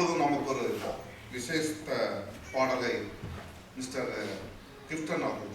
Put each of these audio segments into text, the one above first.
இப்பொழுது நமக்கு ஒரு விசேஷ பாடலை மிஸ்டர் கிஃப்டன் அவர்கள்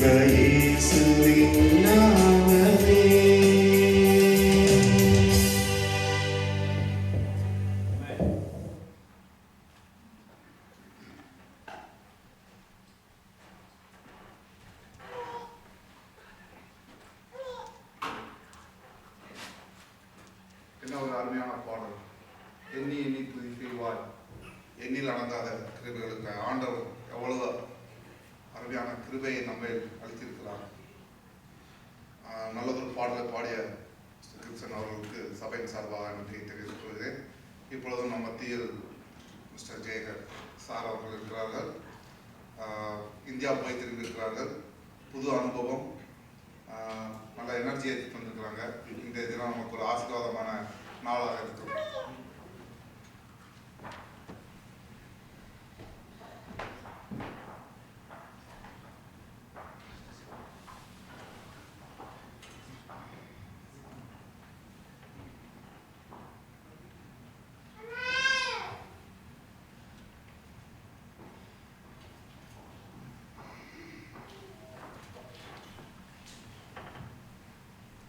இயேசுவின் நாமமே. என்ன ஒரு அருமையான பாடல். எண்ணி எண்ணி துதி செய்வாய், எண்ணில் அடங்காத கிருபைகளுக்கு ஆண்டவர் எவ்வளவு அருமையான கிருபையை நம்மை அளித்திருக்கிறார். நல்லதொரு பாடலை பாடிய கிருஷ்ணன் அவர்களுக்கு சபையின் சார்பாக நன்றி தெரிவித்துக் கொள்கிறேன். இப்பொழுதும் நம் மத்தியில் மிஸ்டர் ஜெயகர் சார் அவர்கள் இருக்கிறார்கள். இந்தியா போய் திரும்பியிருக்கிறார்கள். புது அனுபவம், நல்ல எனர்ஜியை தந்திருக்கிறாங்க. இந்த தினம் நமக்கு ஒரு ஆசீர்வாதமான நாளாக இருக்கும்.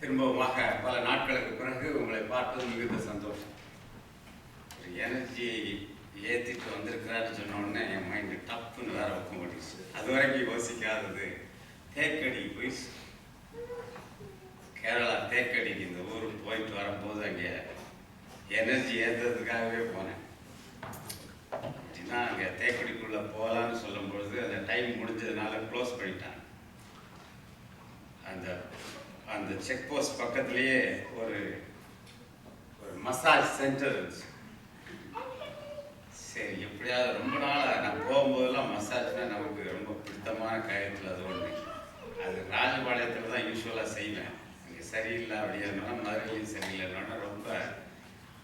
திரும்பமாக பல நாட்களுக்கு பிறகு உங்களை பார்ப்பது மிகுந்த சந்தோஷம். ஒரு எனர்ஜியை ஏற்றிட்டு வந்திருக்கிறான்னு சொன்ன உடனே என் மைண்டு டப்புன்னு வேற பக்கம் ஓடிச்சு. அது வரைக்கும் யோசிக்காதது தேக்கடி போய் கேரளா தேக்கடிக்கு இந்த ஊருக்கு போயிட்டு வரும்போது அங்கே எனர்ஜி ஏற்றுறதுக்காகவே போனேன். அப்படின்னா அங்கே தேக்கடிக்குள்ளே போகலான்னு சொல்லும் பொழுது அந்த டைம் முடிஞ்சதுனால க்ளோஸ் பண்ணிட்டாங்க. அந்த செக் போஸ்ட் பக்கத்துலேயே ஒரு மசாஜ் சென்டர் இருந்துச்சு. சரி, எப்படியாவது ரொம்ப நாளாக நான் போகும்போதெல்லாம் மசாஜ்னால் நமக்கு ரொம்ப பிடித்தமான காரியத்தில் அது ஒன்று. அது ராஜபாளையத்தில் தான் யூஸ்வலாக செய்வேன். அங்கே சரியில்லை அப்படின்னா மதுரையும் சரியில்லைன்னா ரொம்ப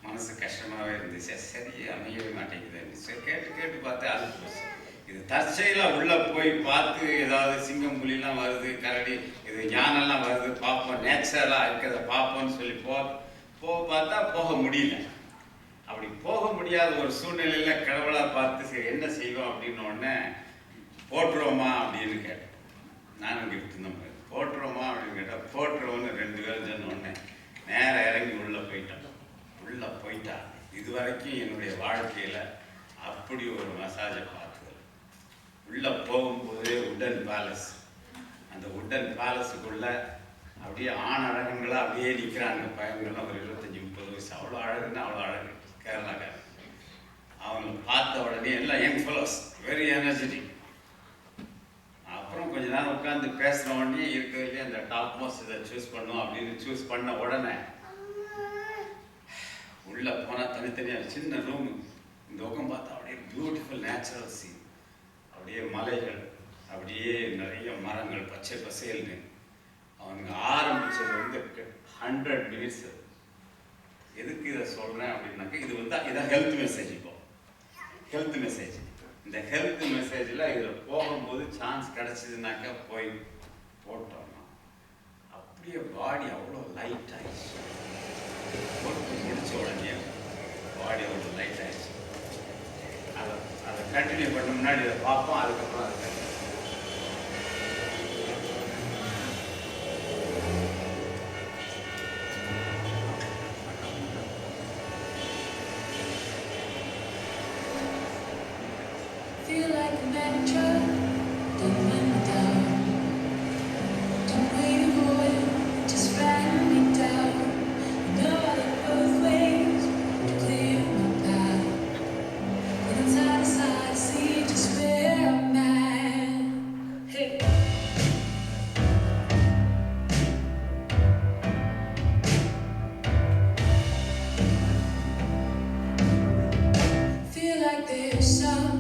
மனசு கஷ்டமாகவே இருந்துச்சு. சரி, அமையவே மாட்டேங்குது. சரி, கேட்டு பார்த்தேன். அது போச்சு. இது தற்செயலாக உள்ளே போய் பார்த்து ஏதாவது சிங்கம் புலிலாம் வருது, கரடி இது யானெல்லாம் வருது பார்ப்போம், நேச்சராக இருக்கிறத பார்ப்போம்னு சொல்லி பார்த்தா போக முடியல. அப்படி போக முடியாத ஒரு சூழ்நிலையில் கடவுளாக பார்த்து சரி என்ன செய்வோம் அப்படின்னு உடனே போட்டுருவோமா அப்படின்னு கேட்டேன். நானும் கிஃப்ட் இந்த மாதிரி போட்டுருவோமா அப்படின்னு கேட்டால் போட்டுருவோன்னு 2 பேரும் சொன்ன உடனே நேராக இறங்கி உள்ளே போயிட்டா. இது வரைக்கும் என்னுடைய வாழ்க்கையில் அப்படி ஒரு மசாஜை பார்த்தது. உள்ளே போகும்போதே உட்டன் பேலஸ், அந்த உட்டன் பேலஸுக்குள்ள அப்படியே ஆண் அழகுங்களாக அப்படியே நிற்கிறாங்க பையன்கள்லாம். ஒரு 25-30 வயசு, அவ்வளோ அழகுன்னா அவ்வளோ அழகு. கேரளாக்காரன் அவங்களை பார்த்த உடனே எல்லாம் யங் ஃபெலோஸ், வெரி எனர்ஜெட்டிக். அப்புறம் கொஞ்ச நேரம் உட்காந்து பேசுகிற உடனே இருக்கிறதுலேயே அந்த டாப் மோஸ்ட் இதை சூஸ் பண்ணும் அப்படின்னு சூஸ் பண்ண உடனே உள்ளே போனால் தனித்தனியாக சின்ன ரூமு. இந்த பக்கம் பார்த்தா அப்படியே பியூட்டிஃபுல் நேச்சுரல் சீன், அப்படியே மலைகள், அப்படியே நிறைய மரங்கள், பச்சை பசேல்னு. அவனுங்க ஆரம்பித்தது 100 மினிட்ஸ். எதுக்கு இதை சொல்கிறேன் அப்படின்னாக்கா இதான் ஹெல்த் மெசேஜ். இப்போ ஹெல்த் மெசேஜ், இந்த ஹெல்த் மெசேஜில் இதில் போகும்போது சான்ஸ் கிடச்சிதுனாக்கா போய் போட்டோம்னா அப்படியே பாடி அவ்வளோ லைட் ஆயிடுச்சு. போட்டு முடிச்ச உடனே பாடி அவ்வளோ லைட் ஆயிடுச்சு. அதை கண்டினியூ பண்ண முன்னாடி இதை பார்ப்போம், அதுக்கப்புறம் அதை Feel like a mantra, don't let me down. Don't wait for it, just write me down. You know I look both ways to clear my path. But inside I see just where I'm at. Hey. Feel like there's some